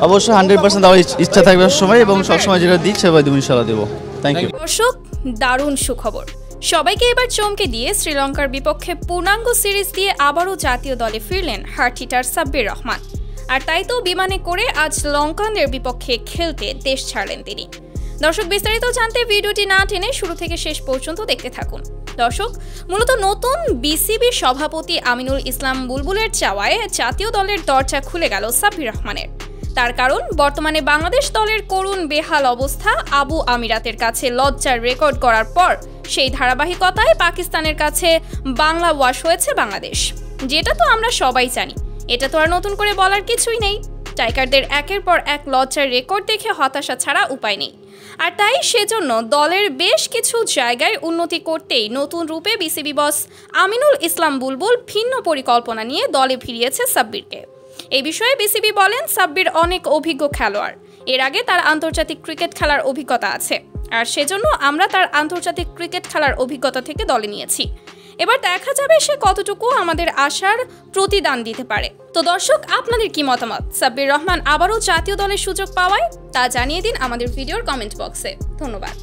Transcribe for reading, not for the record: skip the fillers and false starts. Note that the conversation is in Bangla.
অবশ্যই 100% দেওয়ার ইচ্ছা থাকবে সবসময় এবং সবসময় যেটা দিই সেভাবে দেবো, ইনশাআল্লাহ দেবো। Thank you. দর্শক, দারুণ সুখবর। সবাইকে এবার চমকে দিয়ে শ্রীলঙ্কার বিপক্ষে পূর্ণাঙ্গ সিরিজ দিয়ে আবারও জাতীয় দলে ফিরলেন হার্ট হিটার সাব্বির রহমান। আর তাই তো বিমানে করে আজ লঙ্কানদের বিপক্ষে খেলতে দেশ ছাড়লেন তিনি। দর্শক, বিস্তারিত জানতে ভিডিওটি না টেনে শুরু থেকে শেষ পর্যন্ত দেখতে থাকুন। দর্শক, মূলত নতুন বিসিবি সভাপতি আমিনুল ইসলাম বুলবুলের চাওয়ায় জাতীয় দলের দরজা খুলে গেল সাব্বির রহমানের। তার কারণ, বর্তমানে বাংলাদেশ দলের করুণ বেহাল অবস্থা আবু আমিরাতের কাছে লজ্জার রেকর্ড করার পর সেই ধারাবাহিকতায় পাকিস্তানের কাছে বাংলা ওয়াশ হয়েছে বাংলাদেশ, যেটা তো আমরা সবাই জানি। এটা তো আর নতুন করে বলার কিছুই নেই। টাইগারদের একের পর এক লজ্জার রেকর্ড দেখে হতাশা ছাড়া উপায় নেই। আর তাই সেজন্য দলের বেশ কিছু জায়গায় উন্নতি করতেই নতুন রূপে বিসিবি বস আমিনুল ইসলাম বুলবুল ভিন্ন পরিকল্পনা নিয়ে দলে ফিরিয়েছে সাব্বিরকে। এই বিষয়ে বিসিবি বলেন, সাব্বির অনেক অভিজ্ঞ খেলোয়াড়, এর আগে তার আন্তর্জাতিক ক্রিকেট খেলার অভিজ্ঞতা আছে, আর সেজন্য আমরা তার আন্তর্জাতিক ক্রিকেট খেলার অভিজ্ঞতা থেকে দলে নিয়েছি। এবার দেখা যাবে সে কতটুকু আমাদের আশার প্রতিদান দিতে পারে। তো দর্শক, আপনাদের কি মতামত? সাব্বির রহমান আবারও জাতীয় দলের সুযোগ পাওয়ায় তা জানিয়ে দিন আমাদের ভিডিওর কমেন্ট বক্সে। ধন্যবাদ।